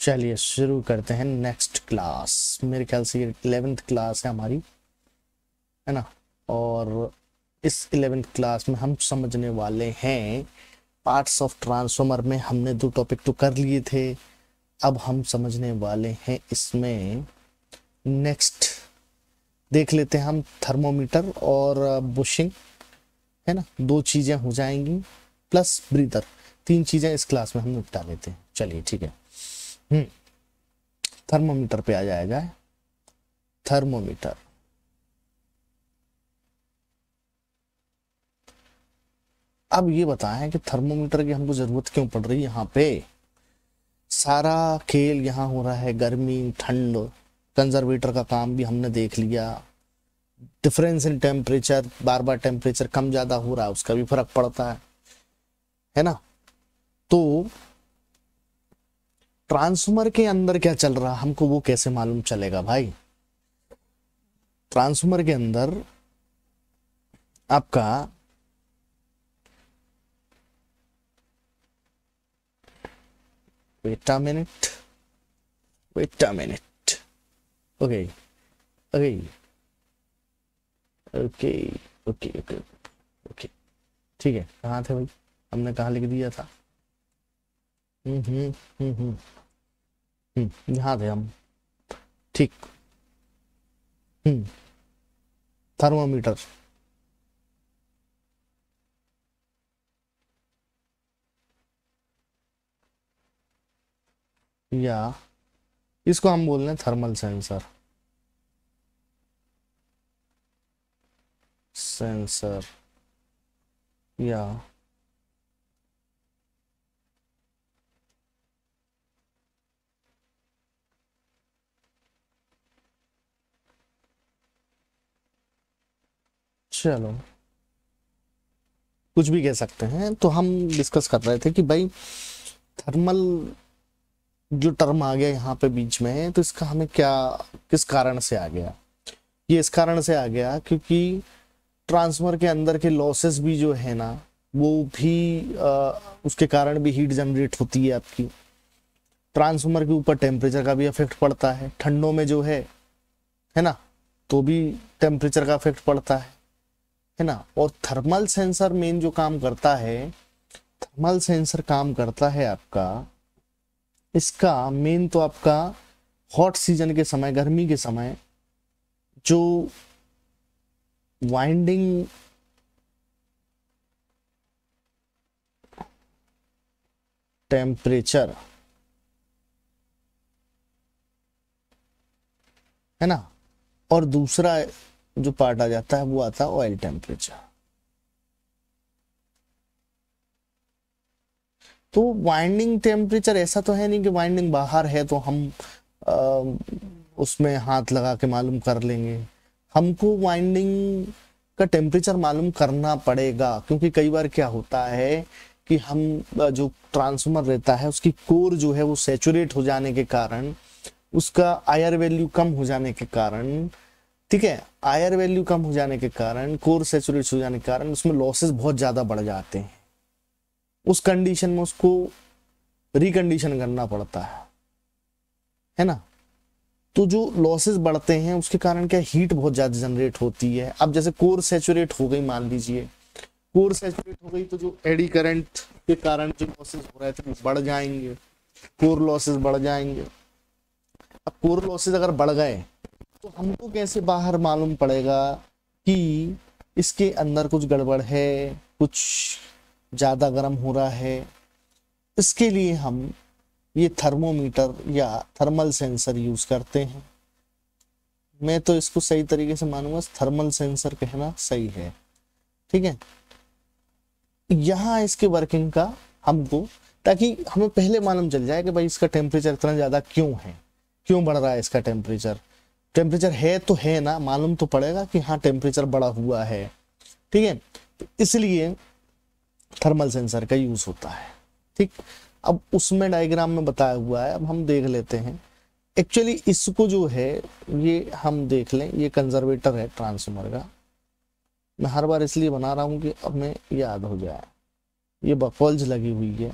चलिए शुरू करते हैं नेक्स्ट क्लास। मेरे ख्याल से ये 11th क्लास है हमारी, है ना। और इस 11th क्लास में हम समझने वाले हैं पार्ट्स ऑफ ट्रांसफॉर्मर। में हमने 2 टॉपिक तो कर लिए थे, अब हम समझने वाले हैं इसमें नेक्स्ट। देख लेते हैं हम थर्मोमीटर और बुशिंग, है ना। 2 चीज़ें हो जाएंगी प्लस ब्रीदर, 3 चीज़ें इस क्लास में हम निपटा लेते हैं। चलिए ठीक है। थर्मोमीटर पे आ जाएगा। थर्मोमीटर, अब ये बताएं कि थर्मोमीटर की हमको जरूरत क्यों पड़ रही है। यहाँ पे सारा खेल यहाँ हो रहा है, गर्मी ठंड, कंजर्वेटर का काम भी हमने देख लिया। डिफरेंस इन टेम्परेचर, बार बार टेम्परेचर कम ज्यादा हो रहा है, उसका भी फर्क पड़ता है ना। तो ट्रांसफॉर्मर के अंदर क्या चल रहा है हमको वो कैसे मालूम चलेगा भाई। ट्रांसफॉर्मर के अंदर आपका wait a minute, okay okay okay okay okay okay ठीक है। कहाँ थे भाई, हमने कहाँ लिख दिया था। यहाँ थे हम, ठीक। थर्मोमीटर, या इसको हम बोल रहे हैं थर्मल सेंसर। सेंसर या चलो कुछ भी कह सकते हैं। तो हम डिस्कस कर रहे थे कि भाई थर्मल जो टर्म आ गया यहाँ पे बीच में, तो इसका हमें क्या, किस कारण से आ गया। ये इस कारण से आ गया क्योंकि ट्रांसफार्मर के अंदर के लॉसेस भी जो है ना, वो भी उसके कारण भी हीट जनरेट होती है आपकी। ट्रांसफार्मर के ऊपर टेम्परेचर का भी इफेक्ट पड़ता है, ठंडों में जो है ना, तो भी टेम्परेचर का इफेक्ट पड़ता है ना। और थर्मल सेंसर मेन जो काम करता है, थर्मल सेंसर काम करता है आपका, इसका मेन तो आपका हॉट सीजन के समय, गर्मी के समय जो वाइंडिंग टेम्परेचर है ना, और दूसरा जो पार्ट आ जाता है वो आता है ऑयल टेम्परेचर। तो वाइंडिंग टेम्परेचर ऐसा तो है नहीं कि वाइंडिंग बाहर है तो हम आ, उसमें हाथ लगा के मालूम कर लेंगे। हमको वाइंडिंग का टेम्परेचर मालूम करना पड़ेगा, क्योंकि कई बार क्या होता है कि हम जो ट्रांसफार्मर रहता है उसकी कोर जो है वो सैचुरेट हो जाने के कारण, उसका आईआर वैल्यू कम हो जाने के कारण, ठीक है, आईआर वैल्यू कम हो जाने के कारण, कोर सैचुरेट हो जाने के कारण उसमें लॉसेस बहुत ज्यादा बढ़ जाते हैं। उस कंडीशन में उसको रिकंडीशन करना पड़ता है ना। तो जो लॉसेस बढ़ते हैं उसके कारण क्या, हीट बहुत ज्यादा जनरेट होती है। अब जैसे कोर सैचुरेट हो गई, मान लीजिए कोर सैचुरेट हो गई, तो जो एडी करंट के कारण जो लॉसेस हो रहे थे वो बढ़ जाएंगे, कोर लॉसेस बढ़ जाएंगे। अब कोर लॉसेस अगर बढ़ गए तो हमको कैसे बाहर मालूम पड़ेगा कि इसके अंदर कुछ गड़बड़ है, कुछ ज्यादा गर्म हो रहा है। इसके लिए हम ये थर्मोमीटर या थर्मल सेंसर यूज करते हैं। मैं तो इसको सही तरीके से मानूंगा थर्मल सेंसर कहना सही है, ठीक है। यहाँ इसके वर्किंग का हमको, ताकि हमें पहले मालूम चल जाए कि भाई इसका टेम्परेचर इतना ज्यादा क्यों है, क्यों बढ़ रहा है इसका टेम्परेचर। टेम्परेचर है तो है ना, मालूम तो पड़ेगा कि हाँ टेम्परेचर बढ़ा हुआ है, ठीक है। तो इसलिए थर्मल सेंसर का यूज होता है, ठीक। अब उसमें डायग्राम में बताया हुआ है, अब हम देख लेते हैं। एक्चुअली इसको जो है ये हम देख लें, ये कंजर्वेटर है ट्रांसफार्मर का। मैं हर बार इसलिए बना रहा हूं कि अब हमें याद हो जाए। ये बकॉल्स लगी हुई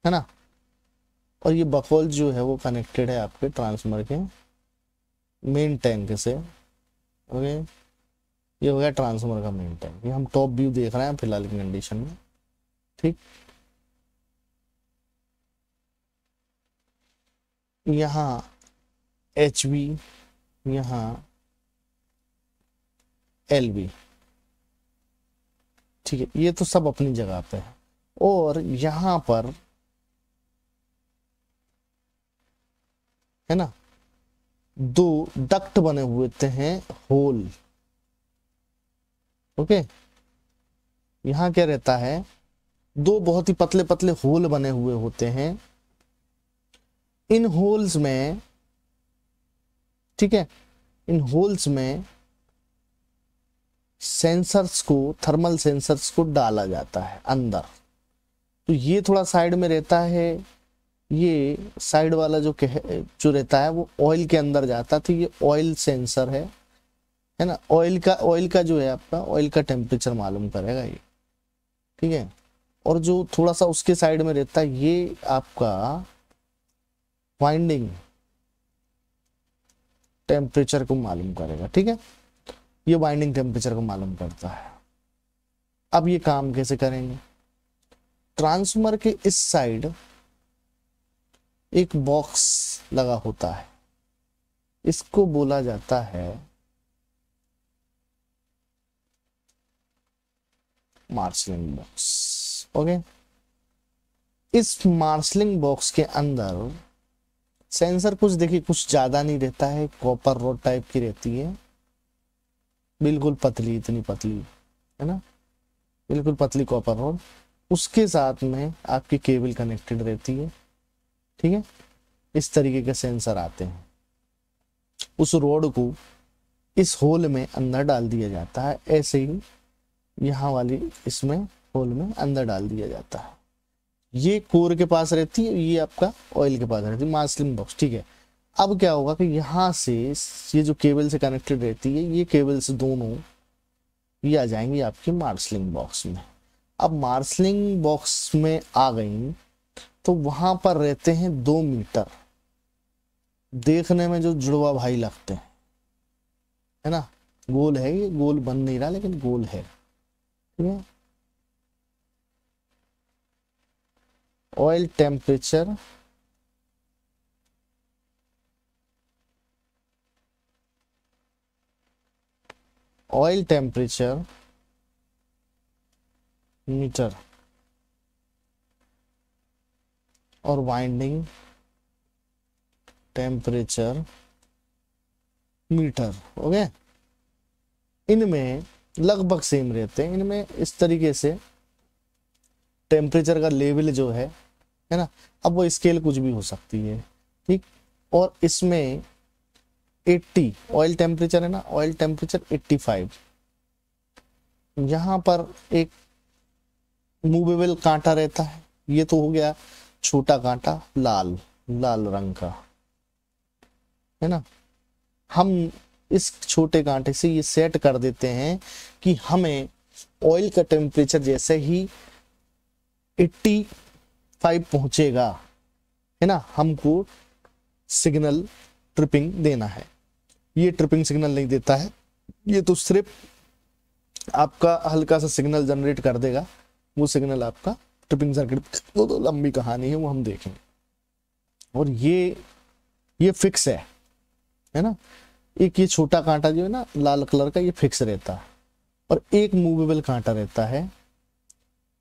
है ना। और ये बकौल जो है वो कनेक्टेड है आपके ट्रांसफार्मर के मेन टैंक से। ओके, ये हो गया ट्रांसफार्मर का मेन टैंक। ये हम टॉप व्यू देख रहे हैं फिलहाल की कंडीशन में। ठीक, यहाँ एच वी, यहाँ एल वी। ठीक है, ये तो सब अपनी जगह पे है। और यहाँ पर है ना दो डक्ट बने हुए हैं, होल। ओके, यहाँ क्या रहता है, दो बहुत ही पतले पतले होल बने हुए होते हैं। इन होल्स में, ठीक है, इन होल्स में सेंसर्स को, थर्मल सेंसर्स को डाला जाता है अंदर। तो ये थोड़ा साइड में रहता है, ये साइड वाला जो रहता है वो ऑयल के अंदर जाता है। तो ये ऑयल सेंसर है ना। ऑयल का जो है आपका, ऑयल का टेम्परेचर मालूम करेगा ये। ठीक है, और जो थोड़ा सा उसके साइड में रहता है ये आपका वाइंडिंग टेम्परेचर को मालूम करेगा। ठीक है, ये वाइंडिंग टेम्परेचर को मालूम करता है। अब ये काम कैसे करेंगे, ट्रांसफार्मर के इस साइड एक बॉक्स लगा होता है, इसको बोला जाता है मार्शलिंग बॉक्स। ओके, इस मार्शलिंग बॉक्स के अंदर सेंसर कुछ देखिए, कुछ ज्यादा नहीं रहता है, कॉपर रॉड टाइप की रहती है, बिल्कुल पतली, इतनी पतली है ना, बिल्कुल पतली कॉपर रॉड। उसके साथ में आपकी केबल कनेक्टेड रहती है। ठीक है, इस तरीके के सेंसर आते हैं। उस रॉड को इस होल में अंदर डाल दिया जाता है, ऐसे ही यहाँ वाली इसमें होल में अंदर डाल दिया जाता है। ये कोर के पास रहती है, ये आपका ऑयल के पास रहती है, मार्शलिंग बॉक्स। ठीक है, अब क्या होगा कि यहाँ से ये जो केबल से कनेक्टेड रहती है, ये केबल्स दोनों ये आ जाएंगी आपके मार्शलिंग बॉक्स में। अब मार्शलिंग बॉक्स में आ गई तो वहां पर रहते हैं 2 मीटर, देखने में जो जुड़वा भाई लगते हैं, है ना। गोल है, ये गोल बन नहीं रहा लेकिन गोल है। ठीक है, oil temperature, oil temperature metre और वाइंडिंग टेम्परेचर मीटर। ओके, इनमें लगभग सेम रहते हैं। इनमें इस तरीके से टेम्परेचर का लेवल जो है ना, अब वो स्केल कुछ भी हो सकती है। ठीक, और इसमें 80 ऑयल टेम्परेचर है ना, ऑयल टेम्परेचर 85। यहाँ पर एक मूवेबल कांटा रहता है, ये तो हो गया छोटा कांटा, लाल लाल रंग का, है ना। हम इस छोटे कांटे से ये सेट कर देते हैं कि हमें ऑयल का टेम्परेचर जैसे ही 85 पहुंचेगा, है ना, हमको सिग्नल ट्रिपिंग देना है। ये ट्रिपिंग सिग्नल नहीं देता है, ये तो सिर्फ आपका हल्का सा सिग्नल जनरेट कर देगा। वो सिग्नल आपका ट्रिपिंग सर्किट, वो तो लंबी कहानी है, वो हम देखेंगे। और ये फिक्स है ना। एक ये छोटा कांटा जो है ना लाल कलर का, ये फिक्स रहता है। और एक मूवेबल कांटा रहता है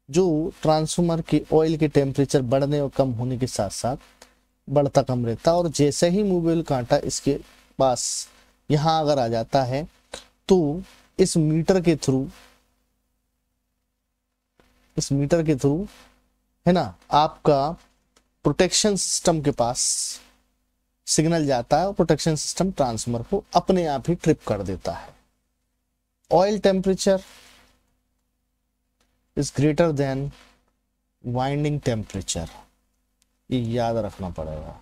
जो ट्रांसफार्मर के ऑयल के टेम्परेचर बढ़ने और कम होने के साथ साथ बढ़ता कम रहता है। और जैसे ही मूवेबल कांटा इसके पास यहाँ अगर आ जाता है तो इस मीटर के थ्रू है ना आपका प्रोटेक्शन सिस्टम के पास सिग्नल जाता है और प्रोटेक्शन सिस्टम ट्रांसफार्मर को अपने आप ही ट्रिप कर देता है। Oil temperature is greater than winding temperature, ये याद रखना पड़ेगा।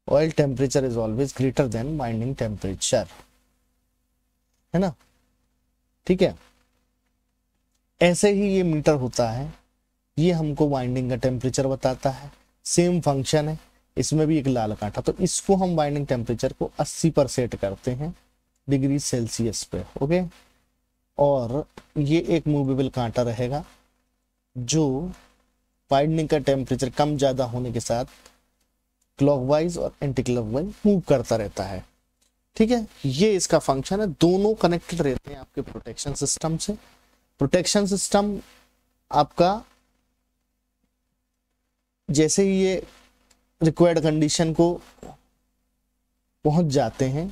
Oil temperature is always greater than winding temperature, है ना। ठीक है, ऐसे ही ये मीटर होता है, ये हमको वाइंडिंग का टेम्परेचर बताता है। सेम फंक्शन है, इसमें भी एक लाल कांटा। तो इसको हम बाइंडिंग टेम्परेचर को 80 पर सेट करते हैं डिग्री सेल्सियस पे। ओके, और ये एक मूवेबल कांटा रहेगा जो बाइंडिंग का टेम्परेचर कम ज़्यादा होने के साथ क्लॉकवाइज और एंटी क्लॉकवाइज मूव करता रहता है। ठीक है, ये इसका फंक्शन है। दोनों कनेक्टेड रहते हैं आपके प्रोटेक्शन सिस्टम से। प्रोटेक्शन सिस्टम आपका जैसे ही ये रिक्वायर्ड कंडीशन को पहुंच जाते हैं,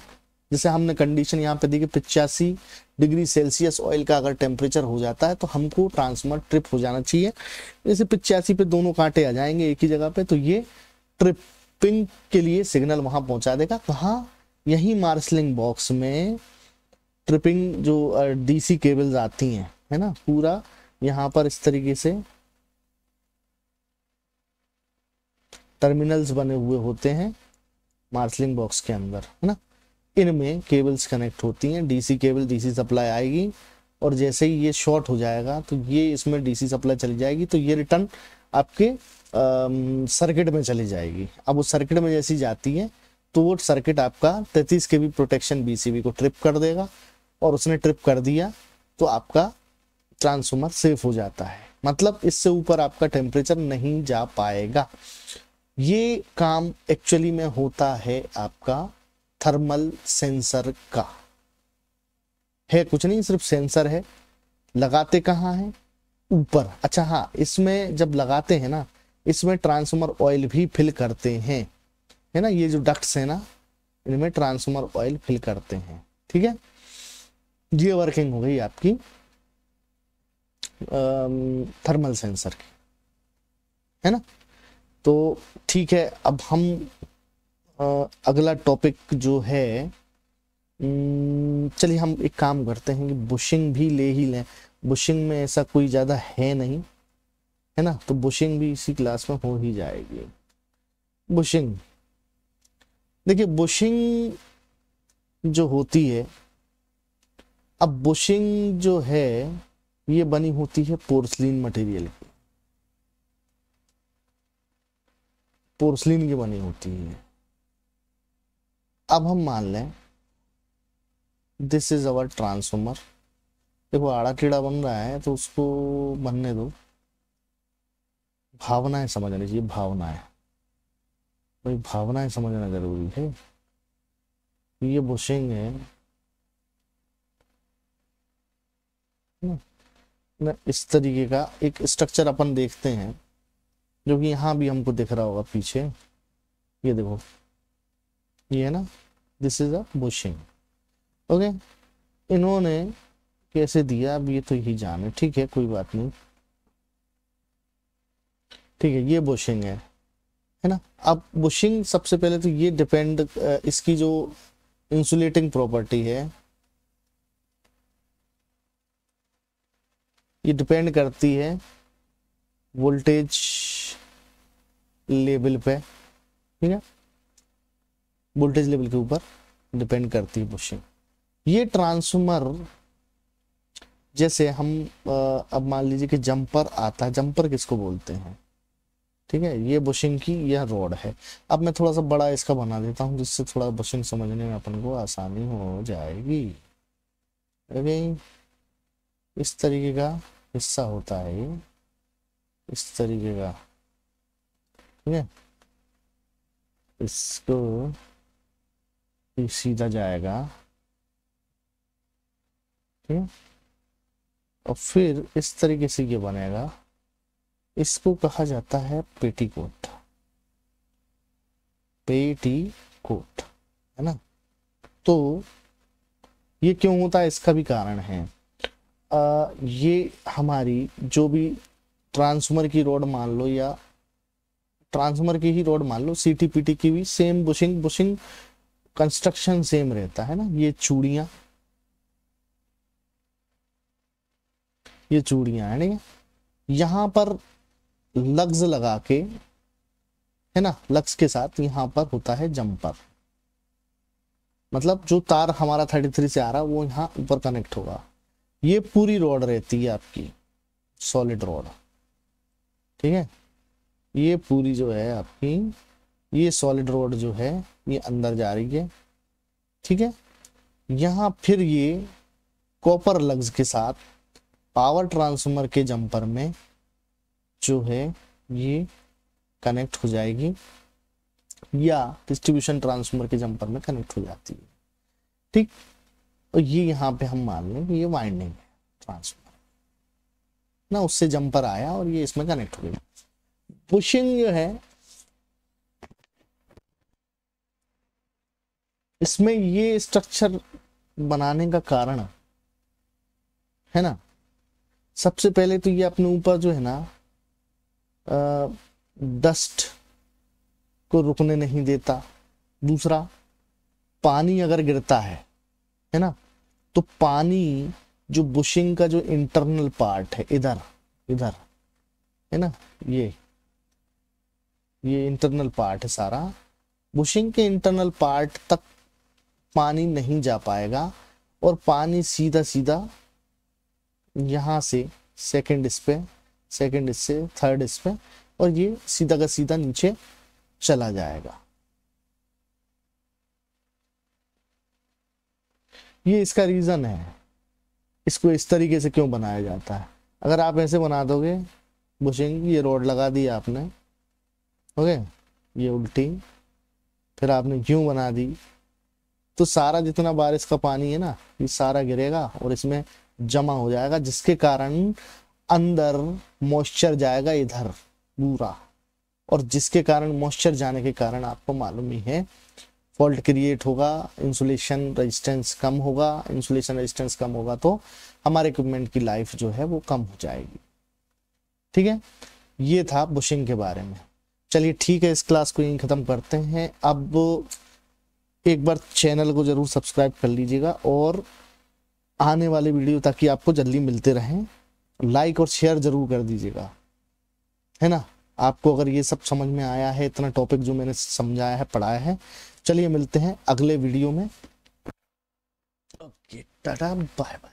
जैसे हमने कंडीशन यहाँ पे दी कि 85 डिग्री सेल्सियस ऑयल का अगर टेम्परेचर हो जाता है तो हमको ट्रांसफार्मर ट्रिप हो जाना चाहिए। जैसे 85 पे दोनों कांटे आ जाएंगे एक ही जगह पे, तो ये ट्रिपिंग के लिए सिग्नल वहां पहुंचा देगा। कहाँ? यही मार्शलिंग बॉक्स में ट्रिपिंग जो डीसी केबल्स आती हैं, है ना, पूरा यहाँ पर इस तरीके से टर्मिनल्स बने हुए होते हैं मार्शलिंग बॉक्स के अंदर, है ना। इनमें केबल्स कनेक्ट होती हैं, डीसी केबल, डीसी सप्लाई आएगी और जैसे ही ये शॉर्ट हो जाएगा तो ये इसमें डीसी सप्लाई चली जाएगी, तो ये रिटर्न आपके सर्किट में चली जाएगी। अब उस सर्किट में जैसी जाती है तो वो सर्किट आपका 33 के भी प्रोटेक्शन बीसीबी को ट्रिप कर देगा, और उसने ट्रिप कर दिया तो आपका ट्रांसफार्मर सेफ हो जाता है। मतलब इससे ऊपर आपका टेम्परेचर नहीं जा पाएगा। ये काम एक्चुअली में होता है आपका थर्मल सेंसर का, है कुछ नहीं, सिर्फ सेंसर है। लगाते कहाँ है? ऊपर। अच्छा हाँ, इसमें जब लगाते हैं ना, इसमें ट्रांसफार्मर ऑयल भी फिल करते हैं, है ना। ये जो डक्ट्स है ना, इनमें ट्रांसफार्मर ऑयल फिल करते हैं। ठीक है, ये वर्किंग हो गई आपकी थर्मल सेंसर की, है ना। तो ठीक है, अब हम अगला टॉपिक जो है, चलिए हम एक काम करते हैं कि बुशिंग भी ले ही लें। बुशिंग में ऐसा कोई ज़्यादा है नहीं, है ना, तो बुशिंग भी इसी क्लास में हो ही जाएगी। बुशिंग, देखिए बुशिंग जो होती है, अब बुशिंग जो है ये बनी होती है पोर्सलिन मटेरियल की, पोर्सलिन की बनी होती है। अब हम मान लें दिस इज अवर ट्रांसफार्मर। देखो आड़ा टेढ़ा बन रहा है तो उसको बनने दो, भावनाएं समझनी चाहिए, भावनाएं भाई, भावनाएं समझना जरूरी है। ये बुशिंग है ना, इस तरीके का एक स्ट्रक्चर अपन देखते हैं, जो कि यहाँ भी हमको दिख रहा होगा पीछे। ये देखो, ये है ना, this is a bushing. Okay, इन्होंने कैसे दिया अब ये तो यही जाने, ठीक है कोई बात नहीं। ठीक है, ये बुशिंग है ना। अब बुशिंग सबसे पहले तो ये डिपेंड, इसकी जो इंसुलेटिंग प्रॉपर्टी है ये डिपेंड करती है वोल्टेज लेवल पे, ठीक है, वोल्टेज लेवल के ऊपर डिपेंड करती है बुशिंग। ये ट्रांसफार्मर जैसे हम अब मान लीजिए कि जंपर आता है, जंपर किसको बोलते हैं, ठीक है, ये बुशिंग की यह रॉड है। अब मैं थोड़ा सा बड़ा इसका बना देता हूँ जिससे थोड़ा बुशिंग समझने में अपन को आसानी हो जाएगी। ओके, इस तरीके का हिस्सा होता है ये, इस तरीके का, ठीक है, इसको सीधा जाएगा, ठीक है, और फिर इस तरीके से ये बनेगा। इसको कहा जाता है पेटीकोट, पेटीकोट, है ना। तो ये क्यों होता है, इसका भी कारण है। ये हमारी जो भी ट्रांसफार्मर की रोड मान लो, या ट्रांसफार्मर की ही रोड मान लो, सीटीपीटी की भी सेम बुशिंग कंस्ट्रक्शन सेम रहता है ना। ये चूड़ियां है ना, यहाँ पर लग्स लगा के, है ना, लग्स के साथ यहाँ पर होता है जंपर। मतलब जो तार हमारा 33 से आ रहा है वो यहाँ ऊपर कनेक्ट होगा। ये पूरी रॉड रहती है आपकी सॉलिड रॉड, ठीक है। ये पूरी जो है आपकी, ये सॉलिड रोड जो है ये अंदर जा रही है, ठीक है। यहाँ फिर ये कॉपर लग्स के साथ पावर ट्रांसफार्मर के जंपर में जो है ये कनेक्ट हो जाएगी, या डिस्ट्रीब्यूशन ट्रांसफार्मर के जंपर में कनेक्ट हो जाती है, ठीक। और ये यहाँ पे हम मान लें कि ये वाइंडिंग है ट्रांसफार्मर ना, उससे जंपर आया और ये इसमें कनेक्ट हो गया। बुशिंग जो है इसमें ये स्ट्रक्चर बनाने का कारण है ना, सबसे पहले तो ये अपने ऊपर जो है ना डस्ट को रुकने नहीं देता। दूसरा, पानी अगर गिरता है ना, तो पानी जो बुशिंग का जो इंटरनल पार्ट है, इधर इधर है ना, ये इंटरनल पार्ट है सारा, बुशिंग के इंटरनल पार्ट तक पानी नहीं जा पाएगा, और पानी सीधा सीधा यहाँ से सेकंड इस पे, सेकंड इससे थर्ड इस पे, और ये सीधा का सीधा नीचे चला जाएगा। ये इसका रीजन है, इसको इस तरीके से क्यों बनाया जाता है। अगर आप ऐसे बना दोगे बुशिंग, ये रोड लगा दी आपने, ओके, ये उल्टी, फिर आपने यूं बना दी, तो सारा जितना बारिश का पानी है ना, ये सारा गिरेगा और इसमें जमा हो जाएगा, जिसके कारण अंदर मॉइस्चर जाएगा इधर पूरा, और जिसके कारण मॉइस्चर जाने के कारण आपको मालूम ही है फॉल्ट क्रिएट होगा, इंसुलेशन रेजिस्टेंस कम होगा। इंसुलेशन रेजिस्टेंस कम होगा तो हमारे इक्विपमेंट की लाइफ जो है वो कम हो जाएगी, ठीक है। ये था बुशिंग के बारे में। चलिए ठीक है, इस क्लास को यहीं ख़त्म करते हैं। अब एक बार चैनल को ज़रूर सब्सक्राइब कर लीजिएगा, और आने वाले वीडियो ताकि आपको जल्दी मिलते रहें, लाइक और शेयर ज़रूर कर दीजिएगा, है ना। आपको अगर ये सब समझ में आया है, इतना टॉपिक जो मैंने समझाया है, पढ़ाया है। चलिए मिलते हैं अगले वीडियो में। Okay, tata, bye bye.